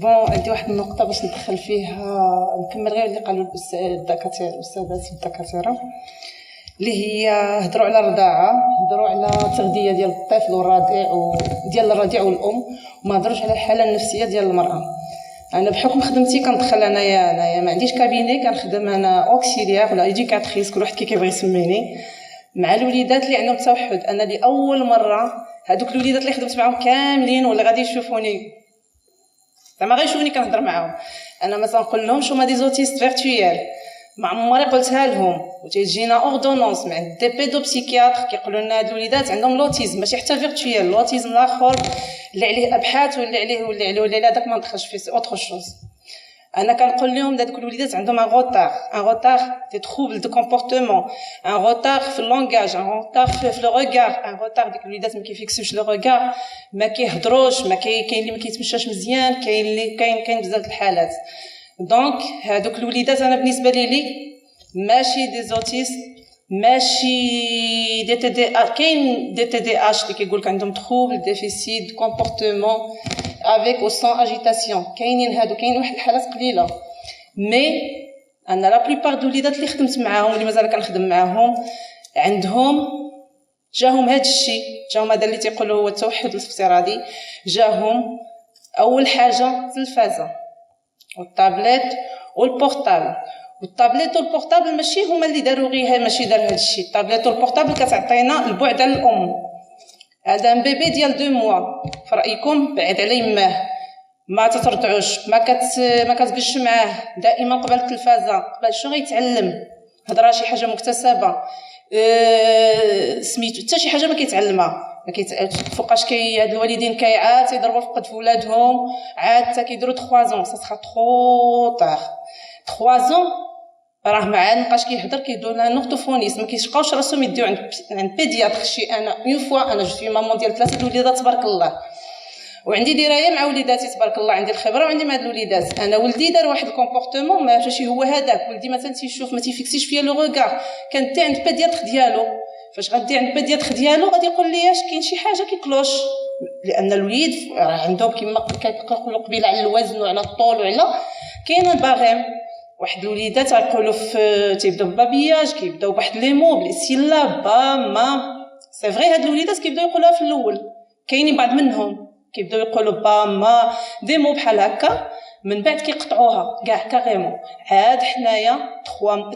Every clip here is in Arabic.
بون عندي واحد النقطه باش ندخل فيها، نكمل غير اللي قالوا الدكاتره الاستاذات الدكاتره، اللي هي هضروا على الرضاعه، هضروا على التغذيه ديال الطفل والرضيع وديال الرضيع والام، وما هضروش على الحاله النفسيه ديال المراه. انا بحكم خدمتي كندخل انايا ما عنديش كابيني، كنخدم انا اوكسيليير ولا ايديكاتريس، كل واحد كيبغي يسميني، مع الوليدات اللي عندهم توحد. انا لاول مره هذوك الوليدات اللي خدمت معاهم كاملين ولا غادي يشوفوني زعما غيشوفوني كنهضر معاهم، انا ما تنقول لهمش هما دي زوتيست فيرتويال، ما عمري قلتها لهم. وتيجينا اوردونونس مع دي بيدو بسيكياتر كيقولوا لنا هاد الوليدات عندهم لوتيزم، ماشي حتى فيرتويال، لوتيزم الاخر اللي عليه ابحاث واللي عليه هذاك ما ندخلش فيه، سي اوتر شوز. انا كنقول لهم هذوك الوليدات عندهم ان روتار دي تروبل دو كومبورتمون، ان روتار في اللونغاج، ان روتار في لو ريغار، ان روتار ديك الوليدات ما كيفيكسوش لو ريغار، ما كيهضروش، ما كاين اللي ما كيتمشاش مزيان، كاين اللي كاين بزاف الحالات. دونك هذوك الوليدات انا بالنسبه لي ماشي دي زوتيست، ماشي دي تي دي، كاين دي تي دي اش اللي كيقول لك عندهم تروبل ديفيسيت كومبورتمون avec ou sans agitation، كاينين هادو، كاين واحد الحالات قليله. مي انا لا بليبار دو الوليدات اللي خدمت معاهم واللي مازال كنخدم معاهم عندهم جاهم هاد الشيء، جاهم هذا اللي تيقولوا هو التوحد الافتراضي. جاهم اول حاجه التلفازه والطابليت والبورطابل. والطابليت والبورطابل ماشي هما اللي داروا غير، ماشي دار هاد الشيء. الطابليت والبورطابل كتعطينا البعد على الام. هذا بيبي ديال 2 موا في رايكم بعد على يماه، ما تترضعوش، ما كتجلسش معاه دائما قبل التلفازه، قبل شنو غيتعلم؟ هضره شي حاجه مكتسبه، سميتو حتى شي حاجه ما كيتعلمها، فوقاش هاد الوالدين كيعاد تيضربوا فقد في ولادهم، عاد حتى كيديروا 3 ans، سا سخا ترو طار 3 ans. راه ما عاد مابقاش كيهضر، كيديروا لها نورتوفونيست، ما كيشقاوش راسهم يديو عند بيدياتر. شي انا اون فوا انا جو سوي مامون ديال 3 الوليدات تبارك الله، وعندي درايه مع وليداتي تبارك الله، عندي الخبره وعندي مع هاد الوليدات. انا ولدي دار واحد الكومبورتمون ماشي هو هذاك، ولدي مثلا تيشوف ما تيفيكسيش فيا لو ريغار، كانت عند بيدياتر ديالو، فاش غادي عند بيدياتر ديالو غادي يقول لي اش كاين شي حاجه كيكلوش، لان الوليد عندهم كما كنقولوا قبيله على الوزن وعلى الطول وعلى كاين باغيم. واحد الوليدات غيقولوا في تيبداو بابياج، كيبداو بواحد لي مو بلي سيلاب با ما سي فري. هاد الوليدات كيبداو يقولوها في الاول، كاينين بعض منهم كيبداو يقولوا با ما دي مو بحال هكا، من بعد كيقطعوها كاع كاريمون. عاد حنايا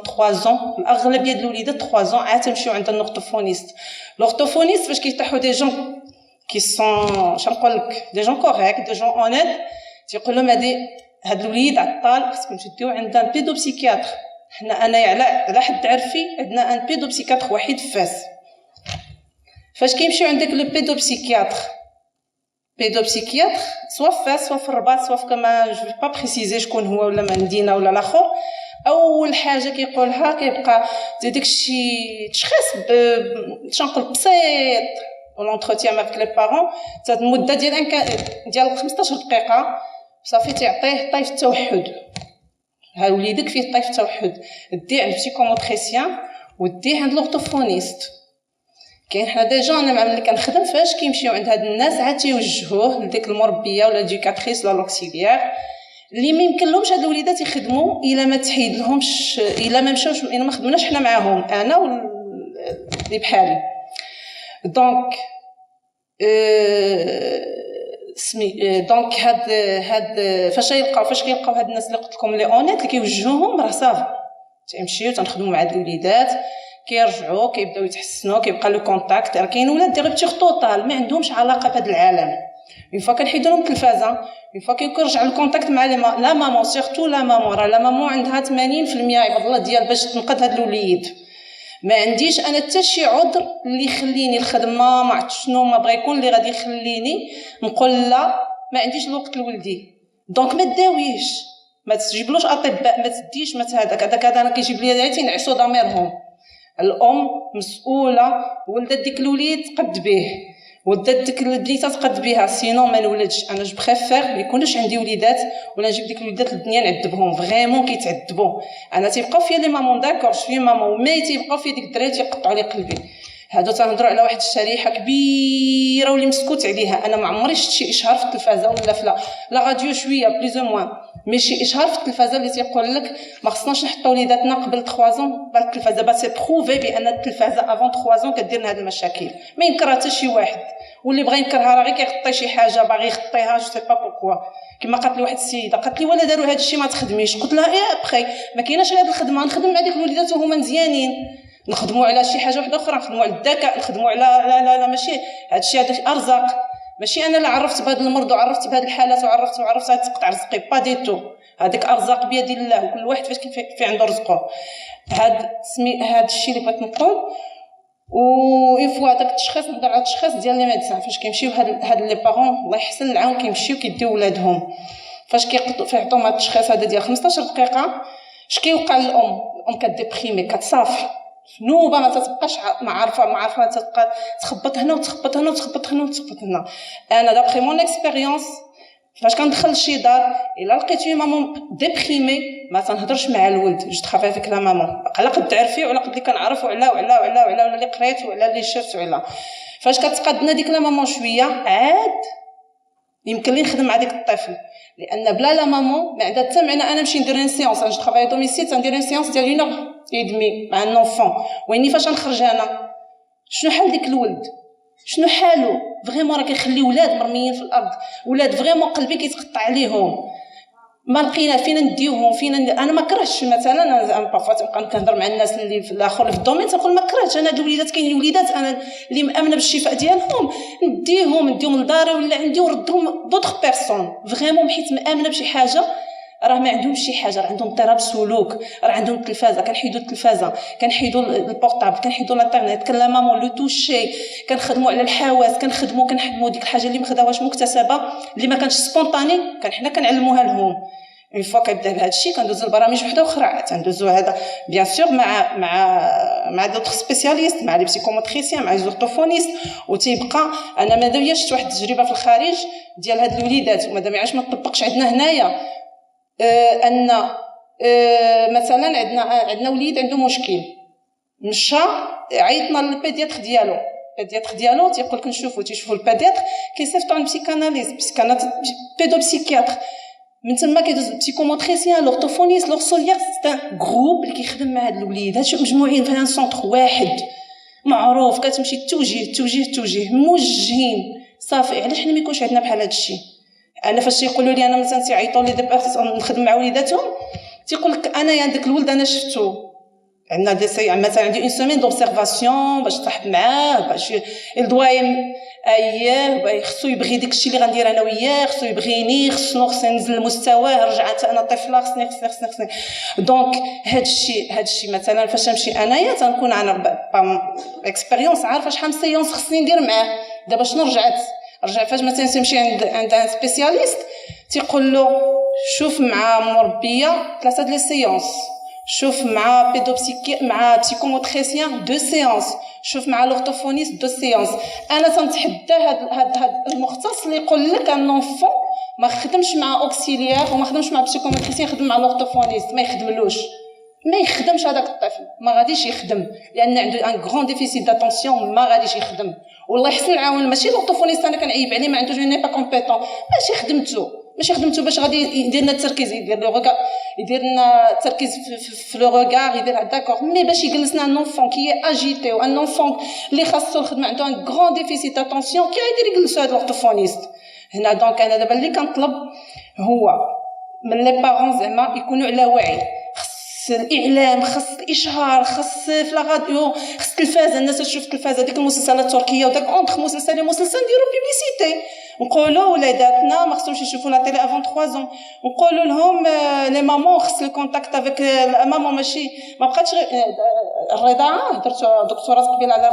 3 ans الاغلبيه ديال الوليدات 3 ans عاد تمشيو عند النورتوفونيست. لورتوفونيست فاش كيفتحوا دي جون كي سون شنقول لك دي جون كوريكت، دي جون اونيت، تيقول لهم هاد الوليد عطال خصكم تديو عند ان بيدو بسيكياتر. حنا انايا على حد عرفي عندنا ان بيدو بسيكياتر وحيد في فاس. فاش كيمشيو عندك لو بيدو بسيكياتر سوا في فاس سوا في الرباط سوا في كما جو با بريسيزي شكون هو ولا مدينه ولا الاخر، اول حاجه كيقولها كيبقى داكشي تشخيص شنقول بسيط ولونتروتيان افيك لي بارون، تاد المده ديال 15 دقيقه صافي تيعطيه طيف التوحد. ها وليدك فيه طيف التوحد، ديه عند بسيكوموتريسيان وديه عند لورتوفونيست. كاين حنا ديجا انا مع ملي كنخدم فاش كيمشيو عند هاد الناس عاد تيوجهوه لديك المربيه ولا ديكاتريس ولا لوكسيليير اللي ما يمكن لهمش هاد الوليدات يخدموا الا ما تحيد لهمش، الا ما مشاوش، الا ما خدمناش حنا معاهم انا واللي بحالي. دونك دونك هاد فاش كيلقاو هاد الناس اللي قلت لكم لي اونيت اللي كيوجهوهم راه صافي تيمشيو تنخدموا مع هاد الوليدات، كيرجعوا كيبداو يتحسنوا، كيبقى لو كونتاكت. راه كاين ولاد دي رupture طوطال ما عندهمش علاقه بهذا العالم، اون فوا كنحيدوا لهم التلفازه، اون فوا كيرجع الكونتاكت مع لا مامون، سيرتو لا مامون. راه لا مامون عندها 80% عباد الله ديال باش تنقذ هاد الوليد. ما عنديش انا حتى شي عذر اللي يخليني الخدمه ما عرفت شنو ما بغا يكون اللي غادي يخليني نقول لا ما عنديش الوقت لولدي. دونك ما تداويش، ما تجيبلوش اطباء، ما تديش ما هذاك انا كيجيب لي دايتي نعسوا ضميرهم. الام مسؤوله، ولدت ديك الوليد تقد به، ولدت ديك البليته تقد بها، سينو ما نولدش. انا جو بريفير ما يكونش عندي وليدات ولا نجيب ديك الوليدات للدنيا نعذبهم، فريمون كيتعذبوا. انا تيبقاو فيا لي مامون داكور شويه مامون، مي تيبقاو فيا ديك الدراري تيقطعوا لي قلبي. هادو تنهضروا على واحد الشريحه كبيره واللي مسكوت عليها. انا ما عمري شفت شي اشهار في التلفازه ولا في لا راديو شويه بليز او موان، مي شي اشهار في التلفازه اللي تيقول لك ما خصناش نحطوا وليداتنا قبل 3 زون بال التلفازه. با سي بروفي بان التلفازه افون 3 زون كدير لنا هاد المشاكل، ما ينكرها حتى شي واحد، واللي بغى ينكرها راه غير كيغطي شي حاجه باغي يخطيها جو سي با بوركوا. كما قالت لي واحد السيده قالت لي ولا داروا هاد الشيء ما تخدميش، قلت لها ايه ابخي ما كايناش غير الخدمه، نخدم مع ديك الوليدات وهما مزيانين، نخدموا على شي حاجه واحده اخرى، نخدموا على الذكاء، نخدموا على لا ماشي هادشي، هذا ارزاق. ماشي انا اللي عرفت بهذا المرض وعرفت بهذه الحالات وعرفت تقطع رزقي، با ديتو، هذيك ارزاق بيد الله، وكل واحد فاش في عنده رزقه. هاد الشيء اللي بغيت نقول. و يفوا داك التشخيص، نهضر على التشخيص ديال لي ميدسان فاش كيمشيو هاد لي بارون الله يحسن العون، كيمشيو كيديو ولادهم فاش كيعطيوهم هاد التشخيص هذا ديال 15 دقيقه. اش كيوقع للام؟ الام كديبريمي، كتصافي نوبه، ما تتبقاش ما عارفه تبقى تخبط هنا وتخبط هنا وتخبط هنا وتخبط هنا. انا دابخي مون اكسبيريونس فاش كندخل لشي دار الا لقيت مامون ديبريمي ما تنهضرش مع الولد، جو ترافاي فيك لا مامون على قد عرفي وعلى قد اللي كنعرف وعلى اللي قريت وعلى اللي شفت وعلى فاش كتقادنا ديك لا مامون شويه عاد يمكن لي نخدم مع ديك الطفل، لان بلا لا مامون ما عندها حتى معنى انا نمشي ندير ان سيونس. انا جو ترافاي دوميسيل تندير ان سيونس ديال 1 heure et demie مع النونفون، ويني فاش نخرج انا شنو حال ديك الولد، شنو حالو فريمون. راه كيخلي ولاد مرميين في الارض، ولاد فريمون قلبي كيتقطع عليهم، ما لقينا فين نديوهم انا ما كرهتش مثلا. انا بافا تنبقى كنهضر مع الناس اللي في الاخر في الدومين تنقول ما كرهتش انا هاد الوليدات، كاينين وليدات انا اللي مامنه بالشفاء ديالهم نديهم لداري ولا عندي وردهم دوطخ بيرسون فريمون، حيت مامنه بشي حاجه راه ما عندهمش شي حاجه، راه عندهم اضطراب سلوك، راه عندهم التلفازه، كنحيدوا التلفازه، كنحيدوا البورطابل، كنحيدوا الانترنت، كنلامامو لو توشي، كنخدموا على الحواس، كنحدموا ديك الحاجه اللي ما خداوهاش مكتسبه اللي ما كانش سبونطاني، حنا كنعلموها لهم. اون فوا كيبدا بهذا الشيء كندوزو لبرامج وحده اخرى، تندوزو هذا بيان سور مع دوطخ سبيسياليست، مع لي بسيكوموتريسيان، مع لي زورتوفونيست، وتيبقى انا مادام شفت واحد التجربه في الخارج ديال هاد الوليدات ومادام علاش ما تطبقش عندنا هنايا. ان مثلا عندنا وليد عنده مشكل، مشى عيطنا للبيدياتر ديالو، البيدياتر ديالو تيقول لك تيشوفوا البيدياتر كيصيفطوا عند بسيكاناليز بيدوبسيكياتر، من تما كيدوز بسيكوموتريسيان لورتوفونيست لورسوليير. سي ان جروب اللي كيخدم مع هاد الوليدات مجموعين في ان سونتر واحد معروف، كتمشي توجيه موجهين صافي. علاش حنا ما يكونش عندنا بحال هاد الشيء؟ انا فاش يقولوا لي انا مثلا تيعيطوا لي دابا نخدم مع وليداتهم تيقول لك انا يا داك الولد انا شفتو عندنا دي سي مثلا عندي اون سيمين دوبسيرفاسيون باش نصاحب معاه باش الدوايم اييه خصو يبغي داكشي اللي غندير انا وياه، خصو يبغيني، خصني ننزل لمستواه، رجعت انا طفله خصني دونك هادشي مثلا فاش نمشي انايا تنكون انا اكسبيريونس عارفه شحال سيونس خصني ندير معاه. دابا شنو رجع فاش مثلا تمشي عند ان سبيسياليست تيقول له شوف مع مربيه 3 ديال السيونس، شوف مع بيدوبسيكي مع بسيكوموتريسيان 2 سيونس، شوف مع لورتوفونيست 2 سيونس. انا تنتحدى هاد المختص اللي يقول لك ان اونفون ما خدمش مع اوكسيليير وما خدمش مع بسيكوموتريسيان، خدم مع لورتوفونيست، ما يخدمش هذاك الطفل، ما غاديش يخدم لان عنده ان غران ديفيسيت داتونسيون، ما غاديش يخدم. والله يحسن العون ماشي لورتوفونيست انا كنعيب عليه ما عندوش ني با كومبيتون، ماشي خدمته باش غادي يدير لنا التركيز، يدير لنا التركيز في لو ريغار، يدير داكور مي باش يجلسنا ان اونفون كي اجيتي وان اونفون اللي خاصو الخدمه عنده ان غران ديفيسيت داتونسيون كي غادي يجلسو هاد لورتوفونيست هنا. دونك انا دابا اللي كنطلب هو من لي بارون زعما يكونوا على وعي، خص الاعلام، خص الاشهار، خص في لا راديو، خص التلفازه، الناس تشوف التلفازه ديك المسلسلات التركيه وداك اونتر مسلسل نديروا بيبليسيتي، نقولوا ولاداتنا ما خصهمش يشوفوا لا تيلي افون 3 ans، نقولوا لهم لي مامون خص الكونتاكت افيك مامون، ماشي ما بقاتش الرضاعه. هضرت دكتورات قبيله على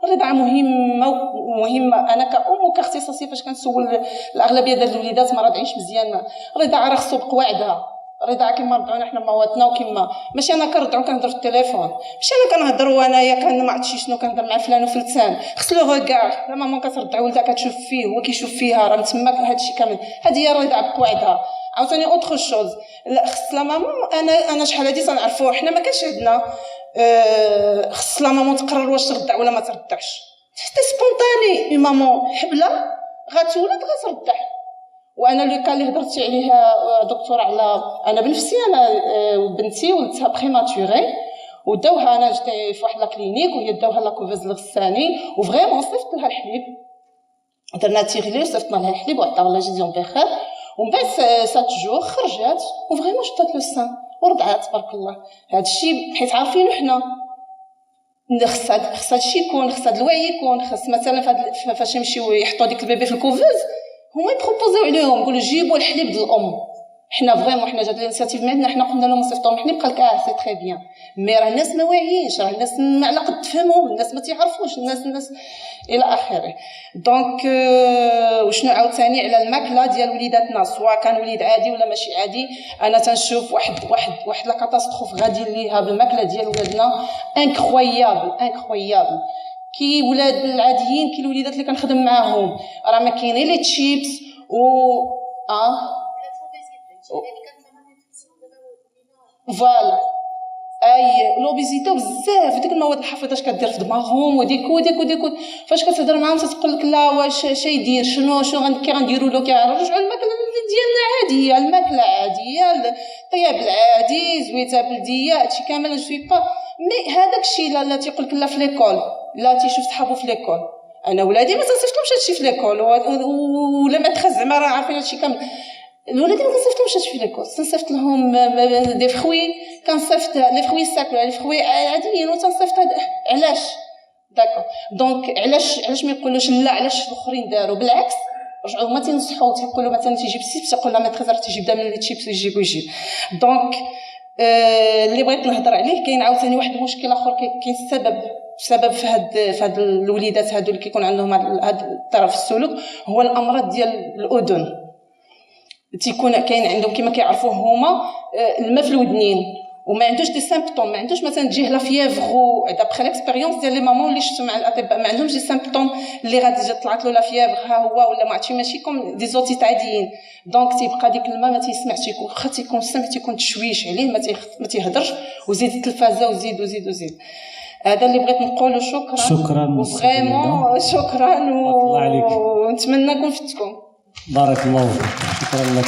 الرضاعه مهمه. انا كأم وكاختصاصي فاش كنسول الاغلبيه ديال الوليدات ما راضعينش مزيان، الرضاعه راه خصو بقواعدها، الرضاعه كما رضعونا حنا مواتنا وكما ماشي انا كنرضعو كنهضر في التليفون، ماشي انا كنهضر وانايا ما عرفتش شنو كنهضر مع فلان وفلتان، خص لو ريغار. لا ماما كترضع ولدها كتشوف فيه هو كيشوف فيها، راه تما هادشي كامل، هذه هي الرضاعه بقواعدها. عاوتاني اوتر شوز خص لا ماما انا شحال هادي تنعرفوا حنا ما كانش عندنا خص لا مامون تقرر واش ترضع ولا ما ترضعش. حتى سبونطاني اون مامون حبله غتولد غترضع. وانا لو كان اللي هضرتي عليها دكتوره على انا بنفسي انا بنتي ولدتها بريماتوري وداوها انا جيت في واحد لا كلينيك وهي داوها لا كوفيز الغساني وفريمون صيفط لها الحليب درنا تيغلي صيفطنا لها الحليب وعطاو لها جيزيون بخير ومن بعد 7 جوغ خرجات وفريمون شدات لو سان ورضعات تبارك الله. هذا الشيء حيت عارفينو حنا خص هادشي يكون خص هاد الوعي يكون خص مثلا فاش يمشيو يحطوا ديك البيبي في الكوفيز هما يبروبوزيو عليهم يقولوا جيبوا الحليب ديال الام. حنا فريمون حنا جات الانيشيتيف معنا حنا قلنا لهم نصيفطوا الحليب قال لك سي تري بيان مي راه الناس ما واعيينش راه الناس ما على قد تفهموا الناس ما تيعرفوش الناس الى اخره. دونك وشنو عاوتاني على الماكله ديال وليداتنا سواء كان وليد عادي ولا ماشي عادي انا تنشوف واحد لا كاتاستروف غادي ليها بالماكله ديال ولادنا انكرويابل كي ولاد العاديين كي الوليدات اللي كنخدم معاهم راه ما كاينين لي تشيبس فوالا اي لوبيزيتي بزاف ديك المواد الحافظه اش كدير في دماغهم وديك فاش كتهضر معاهم تقول لك لا واش يدير شنو كي غنديروا له كيرجعوا الماكله ديالنا عاديه الماكله عاديه الطياب العادي زويته بلديه هادشي كامل جو سوي با مي هذاك الشيء لا تيقول لك لا في ليكول لا تيشوف صحابو في ليكول انا ولادي ما تنصيفطلهمش هادشي في ليكول ولا ما تخز زعما راه عارفين هادشي كامل الولادي ما كنصيفطلهمش هادشي في ليكول تنصيفط لهم دي فخوي كنصيفط لي فخوي ساكله لي فخوي عاديين وتنصيفط علاش داكو دونك علاش ما يقولوش لا علاش الاخرين داروا بالعكس رجعوا هما تنصحوا تيقولوا مثلا تيجيب السيبس تيقول لا ميتريز راه تيجيب دائما لي تشيبس يجيب دونك اللي بغيت نهضر عليه كاين عاوتاني واحد المشكل اخر كاين سبب في هاد الوليدات هادو اللي كيكون عندهم هاد الطرف السلوك هو الامراض ديال الاذن تيكون كاين عندهم كما كيعرفوه هما الماء في الودنين وما عندوش دي سيمبتوم ما عندوش مثلا تجيه لا فييفغ دابخي ليكسبيريونس ديال لي مامون اللي شفتو مع الاطباء ما عندهمش دي سيمبتوم اللي غادي تجي طلعت له لا فييفغ ها هو ولا ما عرفتش ماشي كوم دي زوتيت عاديين دونك تيبقى ديك الماء ما تيسمعش تيكون السمع تيكون تشويش عليه ما تيهضرش وزيد التلفازه وزيد هذا اللي بغيت نقوله. شكرا فريمون شكرا ونتمنى نكون فتكم. بارك الله فيك. شكرا لك.